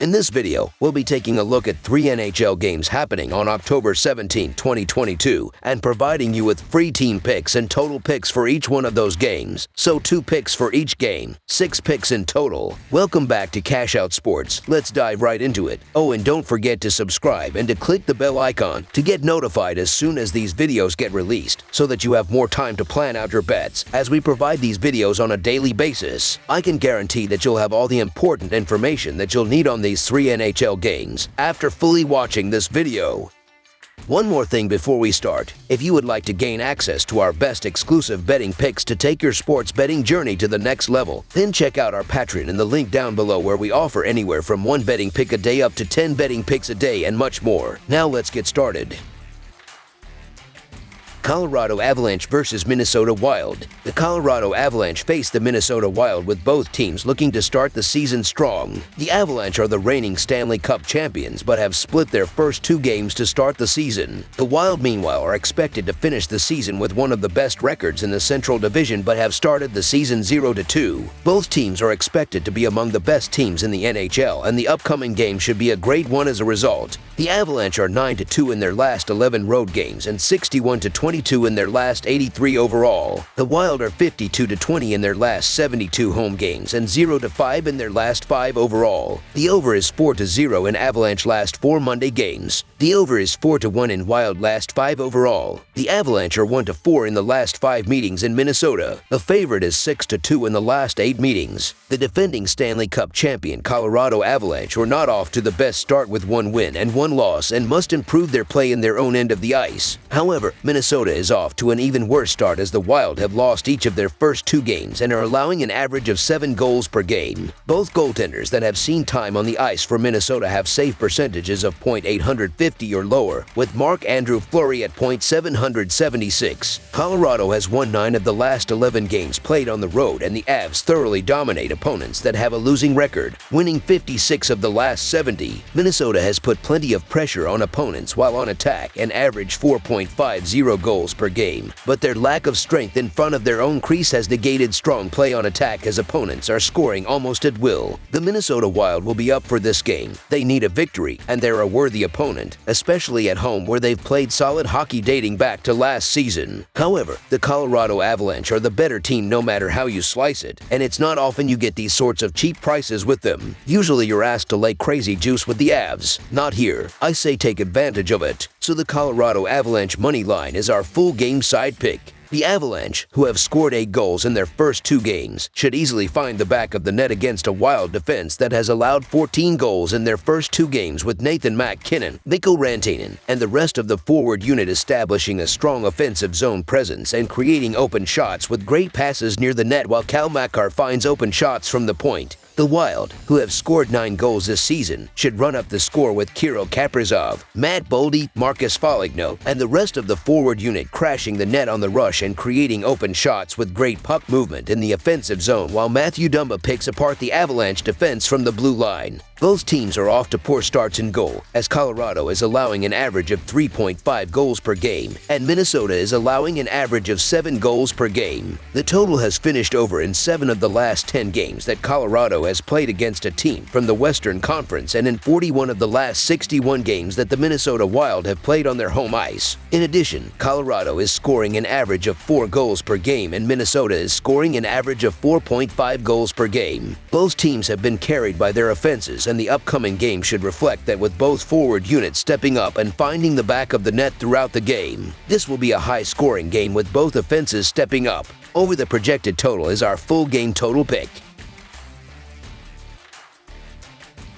In this video, we'll be taking a look at 3 NHL games happening on October 17, 2022, and providing you with free team picks and total picks for each one of those games. So 2 picks for each game, 6 picks in total. Welcome back to Cash Out Sports. Let's dive right into it. Oh, and don't forget to subscribe and to click the bell icon to get notified as soon as these videos get released, so that you have more time to plan out your bets as we provide these videos on a daily basis. I can guarantee that you'll have all the important information that you'll need on these 3 NHL games after fully watching this video. One more thing before we start. If you would like to gain access to our best exclusive betting picks to take your sports betting journey to the next level, then check out our Patreon in the link down below, where we offer anywhere from 1 betting pick a day up to 10 betting picks a day and much more. Now let's get started. Colorado Avalanche versus Minnesota Wild. The Colorado Avalanche face the Minnesota Wild, with both teams looking to start the season strong. The Avalanche are the reigning Stanley Cup champions, but have split their first 2 games to start the season. The Wild, meanwhile, are expected to finish the season with one of the best records in the Central Division, but have started the season 0-2. Both teams are expected to be among the best teams in the NHL, and the upcoming game should be a great one as a result. The Avalanche are 9-2 in their last 11 road games and 61-22 in their last 83 overall. The Wild are 52-20 in their last 72 home games and 0-5 in their last 5 overall. The over is 4-0 in Avalanche last 4 Monday games. The over is 4-1 in Wild last 5 overall. The Avalanche are 1-4 in the last 5 meetings in Minnesota. The favorite is 6-2 in the last 8 meetings. The defending Stanley Cup champion Colorado Avalanche were not off to the best start with 1 win and 1 loss, and must improve their play in their own end of the ice. However, Minnesota is off to an even worse start, as the Wild have lost each of their first 2 games and are allowing an average of 7 goals per game. Both goaltenders that have seen time on the ice for Minnesota have save percentages of .850 or lower, with Marc-Andre Fleury at .776. Colorado has won 9 of the last 11 games played on the road, and the Avs thoroughly dominate opponents that have a losing record, winning 56 of the last 70. Minnesota has put plenty of pressure on opponents while on attack and average 4.50 goals per game, but their lack of strength in front of their own crease has negated strong play on attack, as opponents are scoring almost at will. The Minnesota Wild will be up for this game. They need a victory, and they're a worthy opponent, especially at home, where they've played solid hockey dating back to last season. However, the Colorado Avalanche are the better team no matter how you slice it, and it's not often you get these sorts of cheap prices with them. Usually you're asked to lay crazy juice with the Avs. Not here. I say take advantage of it. So the Colorado Avalanche money line is our full game side pick. The Avalanche, who have scored 8 goals in their first 2 games, should easily find the back of the net against a Wild defense that has allowed 14 goals in their first 2 games, with Nathan MacKinnon, Mikko Rantanen, and the rest of the forward unit establishing a strong offensive zone presence and creating open shots with great passes near the net, while Cal Makar finds open shots from the point. The Wild, who have scored 9 goals this season, should run up the score with Kirill Kaprizov, Matt Boldy, Marcus Foligno, and the rest of the forward unit crashing the net on the rush and creating open shots with great puck movement in the offensive zone, while Matthew Dumba picks apart the Avalanche defense from the blue line. Both teams are off to poor starts in goal, as Colorado is allowing an average of 3.5 goals per game, and Minnesota is allowing an average of 7 goals per game. The total has finished over in 7 of the last 10 games that Colorado has played against a team from the Western Conference, and in 41 of the last 61 games that the Minnesota Wild have played on their home ice. In addition, Colorado is scoring an average of 4 goals per game, and Minnesota is scoring an average of 4.5 goals per game. Both teams have been carried by their offenses, and the upcoming game should reflect that, with both forward units stepping up and finding the back of the net throughout the game. This will be a high-scoring game with both offenses stepping up. Over the projected total is our full game total pick.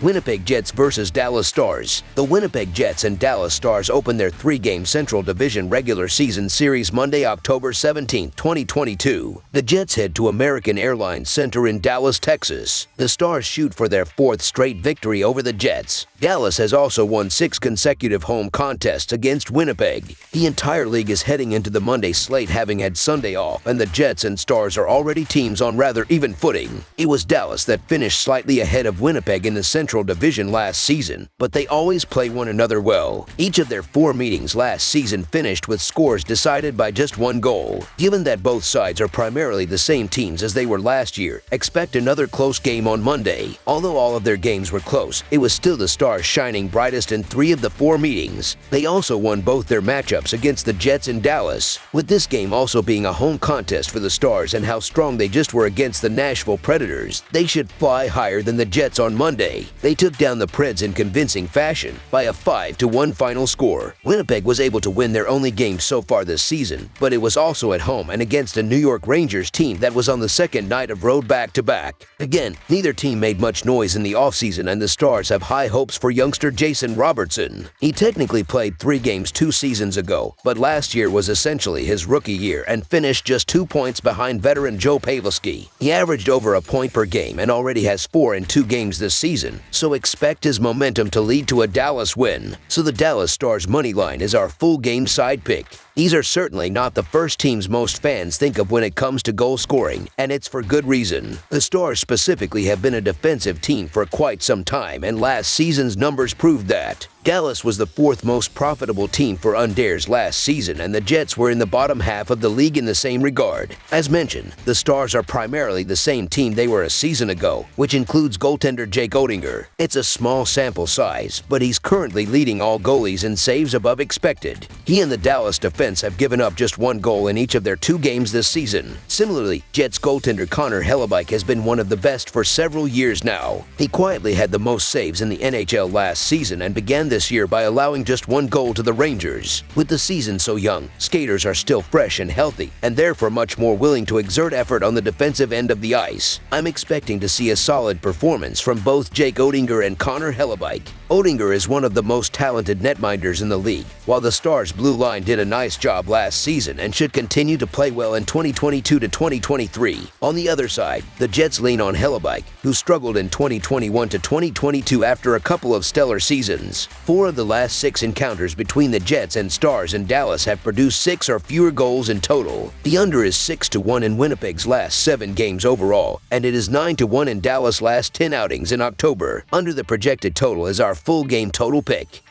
Winnipeg Jets versus Dallas Stars. The Winnipeg Jets and Dallas Stars open their 3-game Central Division regular season series Monday, October 17, 2022. The Jets head to American Airlines Center in Dallas, Texas. The Stars shoot for their 4th straight victory over the Jets. Dallas has also won 6 consecutive home contests against Winnipeg. The entire league is heading into the Monday slate having had Sunday off, and the Jets and Stars are already teams on rather even footing. It was Dallas that finished slightly ahead of Winnipeg in the Central Central Division last season, but they always play one another well. Each of their 4 meetings last season finished with scores decided by just 1 goal. Given that both sides are primarily the same teams as they were last year, expect another close game on Monday. Although all of their games were close, it was still the Stars shining brightest in 3 of the 4 meetings. They also won both their matchups against the Jets in Dallas, with this game also being a home contest for the Stars and how strong they just were against the Nashville Predators. They should fly higher than the Jets on Monday. They took down the Preds in convincing fashion by a 5-1 final score. Winnipeg was able to win their only game so far this season, but it was also at home and against a New York Rangers team that was on the second night of road back-to-back. Again, neither team made much noise in the offseason, and the Stars have high hopes for youngster Jason Robertson. He technically played 3 games 2 seasons ago, but last year was essentially his rookie year and finished just 2 points behind veteran Joe Pavelski. He averaged over a point per game and already has 4 in 2 games this season, so expect his momentum to lead to a Dallas win. So the Dallas Stars money line is our full game side pick. These are certainly not the first teams most fans think of when it comes to goal scoring, and it's for good reason. The Stars specifically have been a defensive team for quite some time, and last season's numbers proved that. Dallas was the 4th most profitable team for unders last season, and the Jets were in the bottom half of the league in the same regard. As mentioned, the Stars are primarily the same team they were a season ago, which includes goaltender Jake Oettinger. It's a small sample size, but he's currently leading all goalies in saves above expected. He and the Dallas defense have given up just 1 goal in each of their 2 games this season. Similarly, Jets goaltender Connor Hellebuyck has been one of the best for several years now. He quietly had the most saves in the NHL last season and began this year by allowing just 1 goal to the Rangers. With the season so young, skaters are still fresh and healthy, and therefore much more willing to exert effort on the defensive end of the ice. I'm expecting to see a solid performance from both Jake Oettinger and Connor Hellebuyck. Oettinger is one of the most talented netminders in the league, while the Stars' blue line did a nice job last season and should continue to play well in 2022 to 2023. On the other side, the Jets lean on Hellebuyck, who struggled in 2021 to 2022 after a couple of stellar seasons. 4 of the last 6 encounters between the Jets and Stars in Dallas have produced 6 or fewer goals in total. The under is 6-1 in Winnipeg's last 7 games overall, and it is 9-1 in Dallas' last 10 outings in October. Under the projected total is our full game total pick.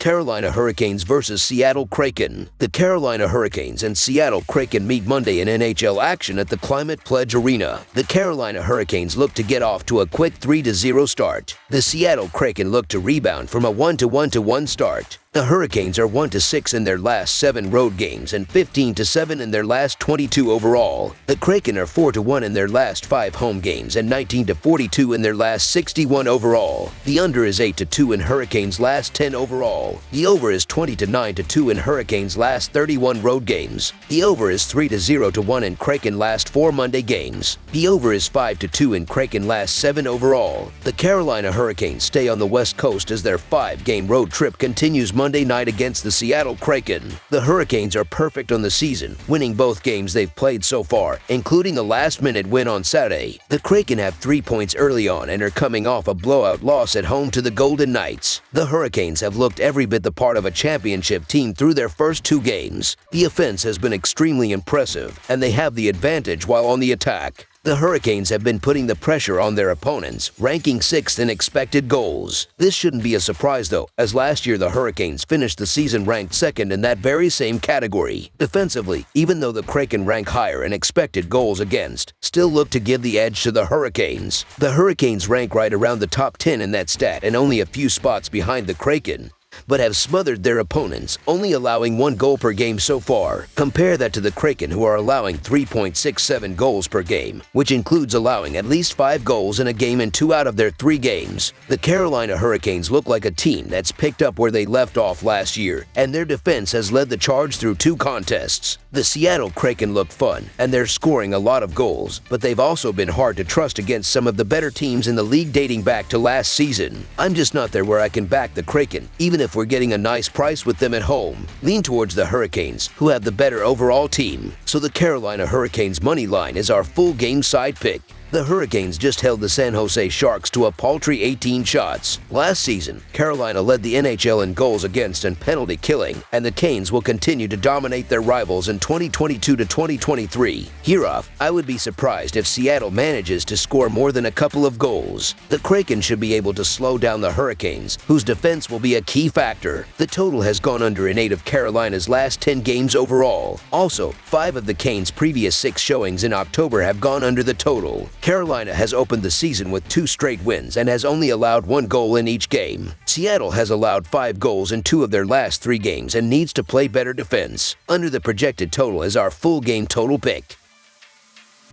Carolina Hurricanes versus Seattle Kraken. The Carolina Hurricanes and Seattle Kraken meet Monday in NHL action at the Climate Pledge Arena. The Carolina Hurricanes look to get off to a quick 3-0 start. The Seattle Kraken look to rebound from a 1-1 start. The Hurricanes are 1-6 in their last 7 road games and 15-7 in their last 22 overall. The Kraken are 4-1 in their last 5 home games and 19-42 in their last 61 overall. The under is 8-2 in Hurricanes' last 10 overall. The over is 20-9-2 in Hurricanes' last 31 road games. The over is 3-0-1 in Kraken last 4 Monday games. The over is 5-2 in Kraken last 7 overall. The Carolina Hurricanes stay on the West Coast as their 5-game road trip continues Monday night against the Seattle Kraken. The Hurricanes are perfect on the season, winning both games they've played so far, including a last-minute win on Saturday. The Kraken have 3 points early on and are coming off a blowout loss at home to the Golden Knights. The Hurricanes have looked every bit the part of a championship team through their first 2 games. The offense has been extremely impressive, and they have the advantage while on the attack. The Hurricanes have been putting the pressure on their opponents, ranking 6th in expected goals. This shouldn't be a surprise though, as last year the Hurricanes finished the season ranked 2nd in that very same category. Defensively, even though the Kraken rank higher in expected goals against, still look to give the edge to the Hurricanes. The Hurricanes rank right around the top 10 in that stat and only a few spots behind the Kraken, but have smothered their opponents, only allowing 1 goal per game so far. Compare that to the Kraken, who are allowing 3.67 goals per game, which includes allowing at least 5 goals in a game in 2 out of their 3 games. The Carolina Hurricanes look like a team that's picked up where they left off last year, and their defense has led the charge through 2 contests. The Seattle Kraken look fun, and they're scoring a lot of goals, but they've also been hard to trust against some of the better teams in the league dating back to last season. I'm just not there where I can back the Kraken, even if we're getting a nice price with them at home. Lean towards the Hurricanes, who have the better overall team. So the Carolina Hurricanes money line is our full game side pick. The Hurricanes just held the San Jose Sharks to a paltry 18 shots. Last season, Carolina led the NHL in goals against and penalty killing, and the Canes will continue to dominate their rivals in 2022 to 2023. Hereof, I would be surprised if Seattle manages to score more than a couple of goals. The Kraken should be able to slow down the Hurricanes, whose defense will be a key factor. The total has gone under in 8 of Carolina's last 10 games overall. Also, 5 of the Canes' previous 6 showings in October have gone under the total. Carolina has opened the season with 2 straight wins and has only allowed 1 goal in each game. Seattle has allowed 5 goals in 2 of their last 3 games and needs to play better defense. Under the projected total is our full game total pick.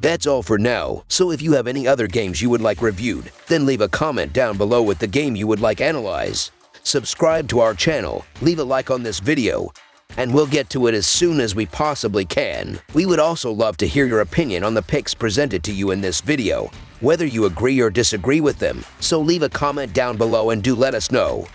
That's all for now, so if you have any other games you would like reviewed, then leave a comment down below with the game you would like analyzed. Subscribe to our channel, leave a like on this video, and we'll get to it as soon as we possibly can. We would also love to hear your opinion on the picks presented to you in this video, whether you agree or disagree with them, so leave a comment down below and do let us know.